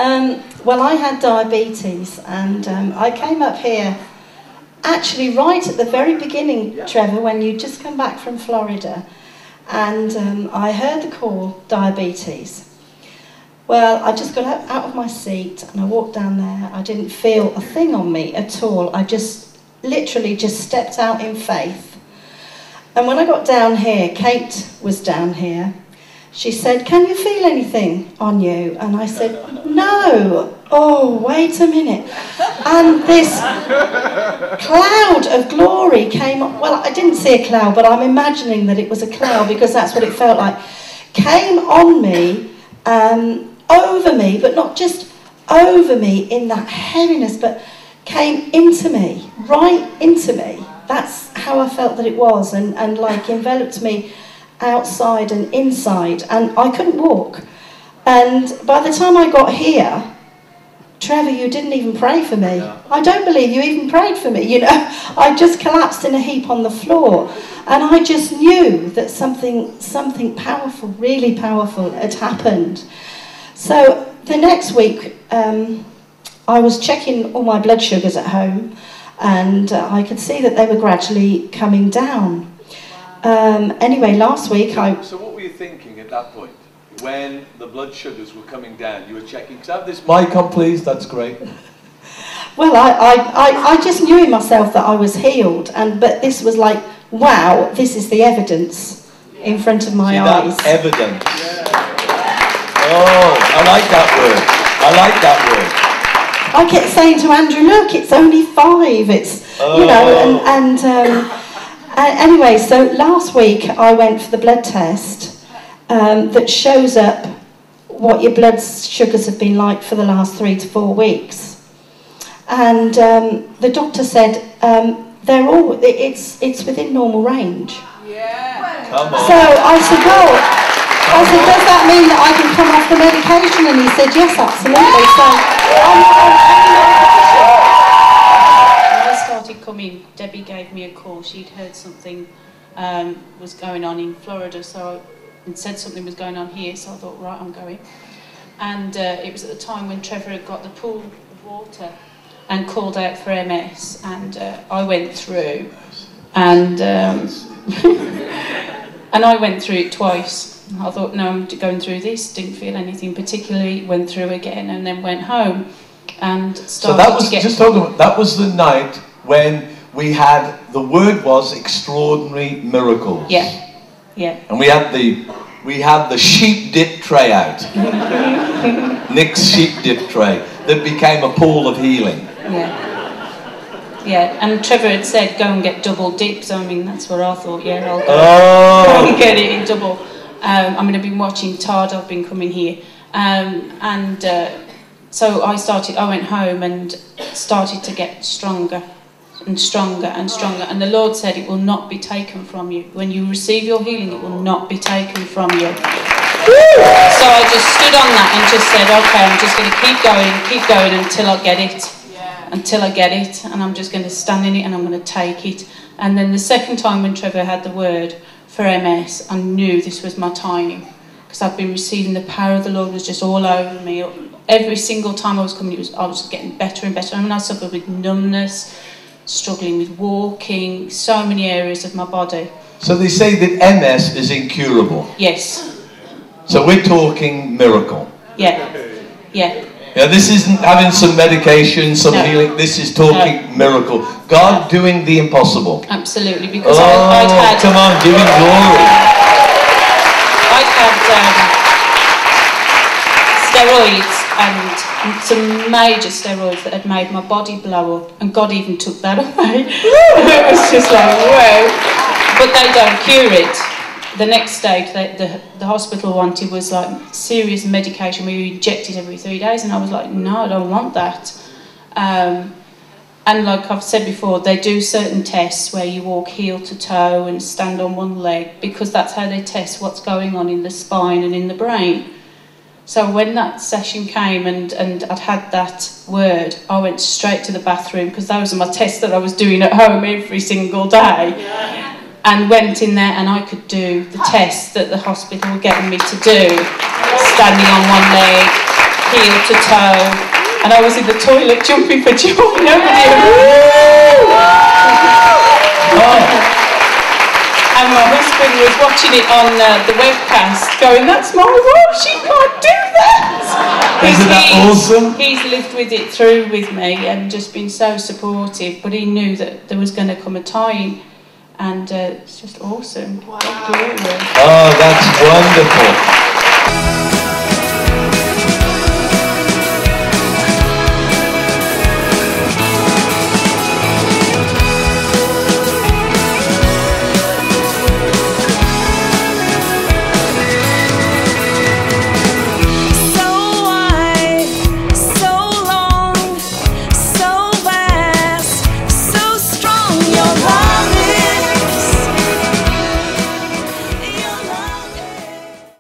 Well, I had diabetes, and I came up here actually right at the very beginning, Trevor, when you'd just come back from Florida, and I heard the call, diabetes. Well, I just got out of my seat and I walked down there. I didn't feel a thing on me at all. I just literally just stepped out in faith. And when I got down here, Kate was down here. She said, "Can you feel anything on you?" And I said, "No." Oh, wait a minute. And this cloud of glory came up. Well, I didn't see a cloud, but I'm imagining that it was a cloud because that's what it felt like. Came on me, over me, but not just over me in that heaviness, but came into me, right into me. That's how I felt that it was, and like enveloped me outside and inside, and I couldn't walk. And by the time I got here, Trevor, you didn't even pray for me. No. I don't believe you even prayed for me, you know. I just collapsed in a heap on the floor, and I just knew that something powerful, really powerful, had happened. So the next week, I was checking all my blood sugars at home, and I could see that they were gradually coming down. Anyway, last week So what were you thinking at that point? When the blood sugars were coming down, you were checking, "Can I have this mic on, please? That's great." Well, I just knew in myself that I was healed, but this was like, wow, this is the evidence in front of my eyes. That's evidence. Oh, I like that word. I like that word. I kept saying to Andrew, "Look, it's only 5. It's, you know," anyway, so last week I went for the blood test that shows up what your blood sugars have been like for the last 3 to 4 weeks. And the doctor said it's within normal range. Yeah. Come on. So I said, well, does that mean that I can come off the medication? And he said, yes, absolutely. So when I started coming, Debbie gave me a call. She'd heard something was going on in Florida, and said something was going on here, so I thought, right, I'm going. And it was at the time when Trevor had got the pool of water and called out for MS, and I went through, and and I went through it twice. I thought, no, I'm going through this, didn't feel anything particularly, went through again, and then went home and started to get... that was the night when we had, the word was extraordinary miracles. Yeah, yeah. And we had the sheep dip tray out. Nick's sheep dip tray that became a pool of healing. Yeah. Yeah, and Trevor had said, go and get double dips. I mean, that's what I thought, yeah, I'll go and get it in double. I'm going to be watching Todd, I've been coming here. So I went home and started to get stronger and stronger and stronger. And the Lord said, it will not be taken from you. When you receive your healing, it will not be taken from you. So I just stood on that and just said, okay, I'm just going to keep going until I get it. Until I get it, and I'm just going to stand in it and I'm going to take it. And then the second time when Trevor had the word for MS, I knew this was my timing, because I've been receiving the power of the Lord was just all over me. Every single time I was coming, I was getting better and better. I mean, I suffered with numbness, struggling with walking, so many areas of my body. So they say that MS is incurable. Yes. So we're talking miracle. Yeah. Yeah. Yeah, this isn't having some medication, some healing. This is talking miracle. God doing the impossible. Absolutely, because I'd had... come on, give him glory. I'd had steroids and some major steroids that had made my body blow up, and God even took that away. It was just like, whoa. But they don't cure it. The next stage the hospital wanted was like serious medication where you injected every 3 days, and I was like, no, I don't want that. And like I've said before, they do certain tests where you walk heel to toe and stand on one leg, because that's how they test what's going on in the spine and in the brain. So when that session came and I'd had that word, I went straight to the bathroom, because those are my tests that I was doing at home every single day. And went in there and I could do the tests that the hospital were getting me to do. Standing on one leg, heel to toe, and I was in the toilet jumping for joy. Nobody. And my husband was watching it on the webcast, going, "That's my wife. She can't do that." Isn't that awesome? He's lived with it through with me and just been so supportive. But he knew that there was going to come a time, and it's just awesome. Wow. Oh, that's wonderful.